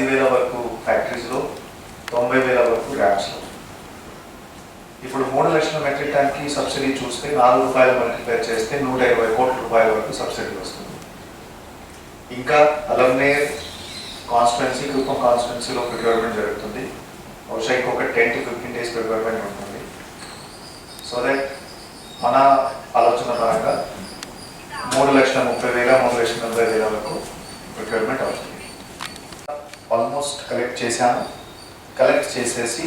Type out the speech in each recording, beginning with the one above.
10,000 వరకు ఫ్యాక్టరీస్లో, 90,000 వరకు ర్యామ్స్లో. ఇప్పుడు 3 లక్షల మెట్రిక్ టన్కి సబ్సిడీ చూస్తే 4 రూపాయలు మల్టిప్లై చేస్తే 120 కోట్ల రూపాయల వరకు సబ్సిడీ వస్తుంది. ఇంకా అలంనేర్ కాన్స్టిట్యున్సీ, కుప్పం కాన్స్టిట్యున్సీలో ప్రిక్యూర్మెంట్ జరుగుతుంది. బహుశా ఇంకొక 10 to 15 days ప్రిక్యూర్మెంట్ ఉంటుంది. సో దట్ మన ఆలోచన పరంగా 3,30,000, 3,40,000 వరకు ప్రిక్యూర్మెంట్ అవుతుంది. ఆల్మోస్ట్ కలెక్ట్ చేశాను. కలెక్ట్ చేసేసి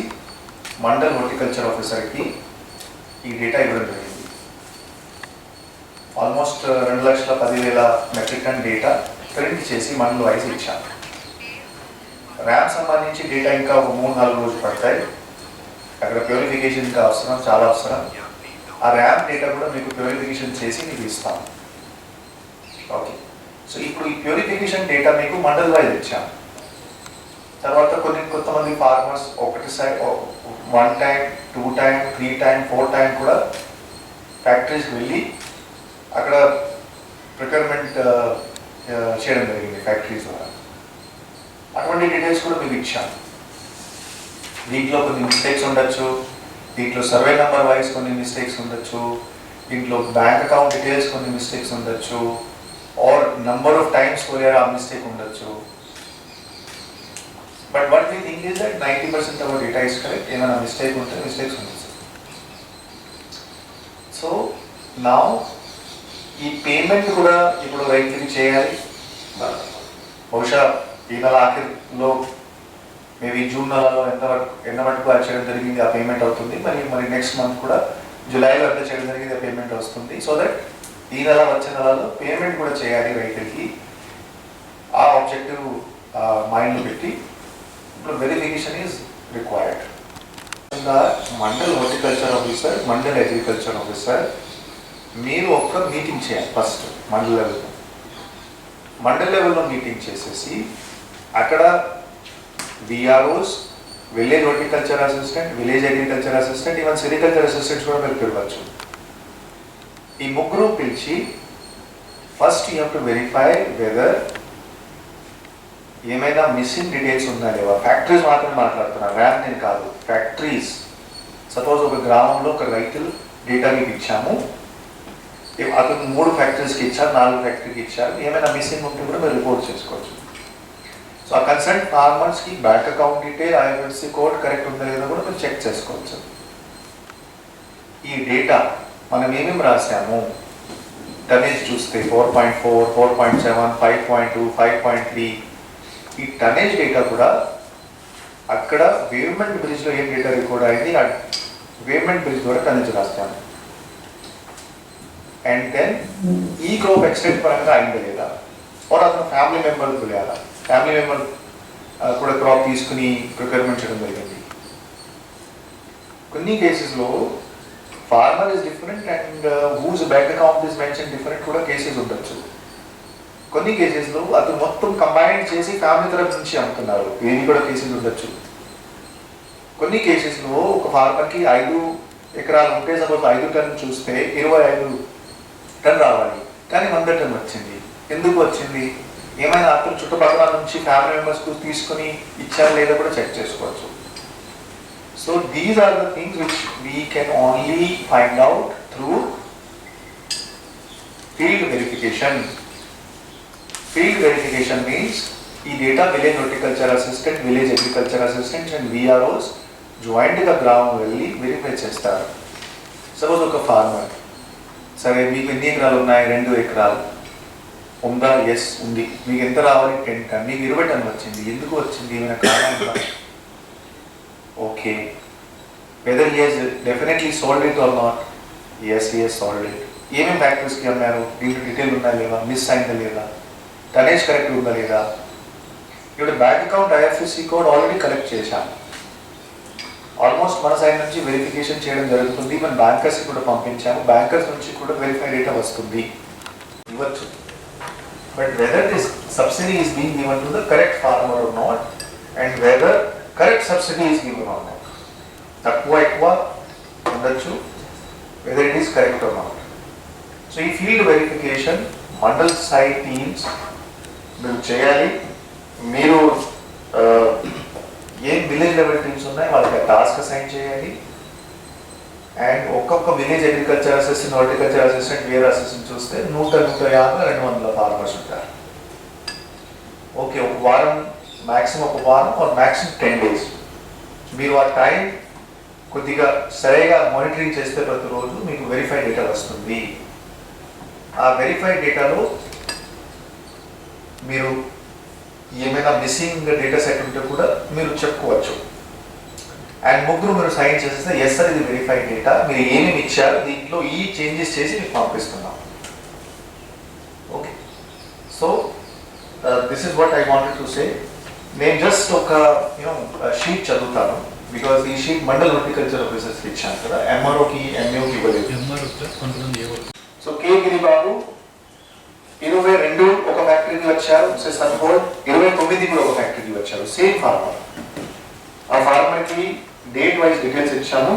మండల్ హార్టికల్చర్ ఆఫీసర్కి ఈ డేటా ఇవ్వడం జరిగింది. Almost 2,10,000 metric ton data print చేసి మండల్ వైజ్ ఇచ్చాను. ర్యామ్ సంబంధించి డేటా ఇంకా ఒక 3-4 రోజులు పడతాయి. అక్కడ ప్యూరిఫికేషన్ ఇంకా అవసరం, చాలా అవసరం. ఆ ర్యామ్ డేటా కూడా మీకు ప్యూరిఫికేషన్ చేసి మీకు ఇస్తాం. ఓకే, సో ఇప్పుడు ఈ ప్యూరిఫికేషన్ డేటా మీకు మండల్ వైజ్ ఇచ్చాను. తర్వాత కొంతమంది farmers ఒకటిసారి 1 time, 2 time, 3 time, 4 time కూడా ఫ్యాక్టరీస్కి వెళ్ళి అక్కడ ప్రిక్యూర్మెంట్ చేయడం జరిగింది ఫ్యాక్టరీస్ ద్వారా. అటువంటి డీటెయిల్స్ కూడా మీకు ఇచ్చాను. దీంట్లో కొన్ని మిస్టేక్స్ ఉండొచ్చు, దీంట్లో సర్వే నెంబర్ వైజ్ కొన్ని మిస్టేక్స్ ఉండొచ్చు, దీంట్లో బ్యాంక్ అకౌంట్ డీటెయిల్స్ కొన్ని మిస్టేక్స్ ఉండొచ్చు, ఆర్ నంబర్ ఆఫ్ టైమ్స్ పోయారు ఆ మిస్టేక్ ఉండొచ్చు. But what we think is that 90% of data is correct. ఏమైనా మిస్టేక్ ఉంటే మిస్టేక్స్ ఉండొచ్చు. సో నా ఈ పేమెంట్ కూడా ఇప్పుడు రైతులకి చేయాలి. బహుశా ఈ నెల ఆఖరిలో, మేబీ జూన్ నెలలో ఎంత మటుకు అది చేయడం జరిగింది ఆ పేమెంట్ అవుతుంది. మరి నెక్స్ట్ మంత్ కూడా జూలైలో ఎంత చేయడం జరిగింది ఆ పేమెంట్ వస్తుంది. సో దట్ ఈ నెల వచ్చే నెలలో పేమెంట్ కూడా చేయాలి రైతులకి. ఆ ఆబ్జెక్టివ్ మైండ్లో పెట్టి ఇప్పుడు verification is required. Mandal horticulture officer, mandal agriculture officer మీరు ఒక మీటింగ్ చేయాలి ఫస్ట్ మండల్ లెవెల్లో. మండల్ లెవెల్లో మీటింగ్ చేసేసి అక్కడ VROs, village horticulture assistant, village agriculture assistant, even sericulture assistants కూడా మీరు పిలవచ్చు. ఈ ముగ్గురు పిలిచి first you have to verify weather ఏమైనా మిస్సింగ్ డీటెయిల్స్ ఉన్నాయా లేవా. ఫ్యాక్టరీస్ మాత్రమే మాట్లాడుతున్నారు, ర్యామ్ నేను కాదు. ఫ్యాక్టరీస్, సపోజ్ ఒక గ్రామంలో ఒక రైతులు డేటా మీకు ఇచ్చాము, అతను 3 ఫ్యాక్టరీస్కి ఇచ్చారు, 4 ఫ్యాక్టరీకి ఇచ్చారు, ఏమైనా మిస్సింగ్ ఉంటే కూడా మీరు రిపోర్ట్ చేసుకోవచ్చు. సో ఆ కన్సర్న్ ఫార్మర్స్కి bank account detail, IFSC code correct ఉందా లేదా కూడా మీరు చెక్ చేసుకోవచ్చు. ఈ డేటా మనం ఏమేమి రాసాము, టనేజ్ చూస్తే 4.4, 4.7, 5.2, 5.3, ఈ టనేజ్ డేటా కూడా అక్కడ వేవ్మెంట్ బ్రిడ్జ్లో ఏం డేటా రికార్డ్ అయింది, ఆ వేవ్మెంట్ బ్రిడ్జ్ ద్వారా టనేజ్ రాస్తాము. అండ్ దెన్ ఈ క్రాప్ ఎక్స్టెంట్ పరంగా అయిందా లేదా, और అతను ఫ్యామిలీ మెంబర్ పిలవాలా, ఫ్యామిలీ మెంబర్ కూడా క్రాప్ తీసుకుని ప్రిక్యూర్మెంట్ చేయడం జరిగింది. కొన్ని కేసెస్లో farmer is different and whose bank account is mention different కూడా కేసెస్ ఉండొచ్చు. కొన్ని కేసెస్లో అతను మొత్తం కంబైన్ చేసి ఫ్యామిలీ తరఫు నుంచి అమ్ముతున్నారు, ఇవి కూడా కేసెస్ ఉండొచ్చు. కొన్ని కేసెస్లో ఒక ఫార్మర్కి 5 ఎకరాలు ఉంటే సపోజ్ 5 టన్ను చూస్తే 25 టన్ రావాలి, కానీ 100 టన్ వచ్చింది. ఎందుకు వచ్చింది, ఏమైనా అతను చుట్టుపక్కల నుంచి ఫ్యామిలీ మెంబర్స్కు తీసుకుని ఇచ్చారు లేదా కూడా చెక్ చేసుకోవచ్చు. So these are the things which we can only find out through field verification. Field verification means ఈ data village horticulture assistant, village agriculture assistants and VROs జాయింట్గా గ్రామం వెళ్ళి వెరిఫై చేస్తారు. సపోజ్ ఒక ఫార్మర్, సరే మీకు ఎన్ని ఎకరాలు ఉన్నాయి, 2 ఎకరాలు ఉందా, ఎస్ ఉంది, మీకు ఎంత రావాలి, 10 టన్, మీకు 20 టన్ వచ్చింది, ఎందుకు వచ్చింది, ఏమైనా కారణం, okay. Whether he has definitely sold it or not, yes he has sold it. ఏమేమి ఫ్యాక్టరీస్కి అమ్మారు, దీంట్లో డీటెయిల్ ఉందా లేదా, మిస్ అయిందా లేదా, టనేజ్ కరెక్ట్ ఉందా లేదా. ఇప్పుడు bank account IFSC code already collect చేశాము. ఆల్మోస్ట్ మన సైడ్ నుంచి వెరిఫికేషన్ చేయడం జరుగుతుంది. ఈవెన్ బ్యాంకర్స్కి కూడా పంపించాము, బ్యాంకర్స్ నుంచి కూడా వెరిఫై డేటా వస్తుంది, ఇవ్వచ్చు. But whether this subsidy is being given to the correct farmer or not, and whether correct subsidy is given or not. తక్కువ ఎక్కువ ఉండొచ్చు, whether it is correct or not. So ఈ field verification mandal side teams మీరు చేయాలి. మీరు village level teams ఉన్నాయి, వాళ్ళకి task assign చేయాలి. అండ్ ఒక్కొక్క village agriculture assistant, horticulture assistant, where assistant చూస్తే 100-150-200 ఫార్మర్స్ ఉంటారు. ఓకే, ఒక వారం మ్యాక్సిమం, ఒక వారం మ్యాక్సిమం 10 days మీరు ఆ టైం కొద్దిగా సరిగా మానిటరింగ్ చేస్తే ప్రతిరోజు మీకు వెరిఫైడ్ డేటా వస్తుంది. ఆ వెరిఫైడ్ డేటాలో మీరు ఏమైనా మిస్సింగ్ డేటా సెట్ ఉంటే కూడా మీరు చెప్పుకోవచ్చు. అండ్ ముగ్గురు మీరు సైన్ చేసేస్తే ఎస్ సార్ ఇది వెరిఫైడ్ డేటా, మీరు ఏమేమి ఇచ్చారు దీంట్లో ఈ చేంజెస్ చేసి మీకు పంపిస్తున్నాం. Okay, so this is what I wanted to say. నేను జస్ట్ ఒక షీట్ చదువుతాను, బికాస్ ఈ షీట్ మండల్ హార్టికల్చర్ ఆఫీసర్స్కి ఇచ్చాను కదా, ఎంఆర్ఓకి ఎంఏఓకి ఇవ్వలేదు. సో కే గిరిబాబు 22 ఒక ఫ్యాక్టరీకి వచ్చారు, సన్హోల్ 29 కూడా ఒక ఫ్యాక్టరీకి వచ్చారు, సేమ్ ఫార్మర్. ఆ ఫార్మర్కి డేట్ వైజ్ డీటెయిల్స్ ఇచ్చాము,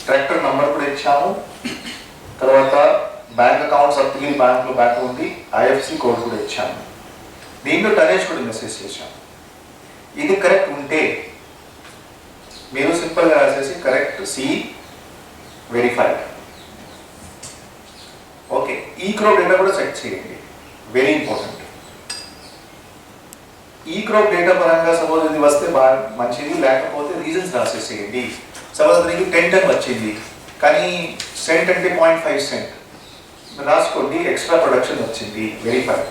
ట్రాక్టర్ నంబర్ కూడా ఇచ్చాము, తర్వాత బ్యాంక్ అకౌంట్ సప్తగిరి బ్యాంక్లో బ్యాంక్ ఉంది, ఐఎఫ్సి కోడ్ కూడా ఇచ్చాము. దీంట్లో టనేజ్ కూడా మెసేజ్ చేశాము. ఇది కరెక్ట్ ఉంటే మీరు సింపుల్గా రాసేసి కరెక్ట్ సి వెరిఫైడ్. ఓకే, ఈ క్రాప్ డేటా కూడా సెట్ చేయండి, వెరీ ఇంపార్టెంట్. ఈ క్రాప్ డేటా పరంగా సపోజ్ ఇది వస్తే బాగా మంచిది, లేకపోతే రీజన్స్ రాసేసేయండి. సపోజ్ మీకు 10 టన్ వచ్చింది కానీ సెంట్ అంటే 0.5 సెంట్ రాసుకోండి, ఎక్స్ట్రా ప్రొడక్షన్ వచ్చింది, వెరిఫైడ్.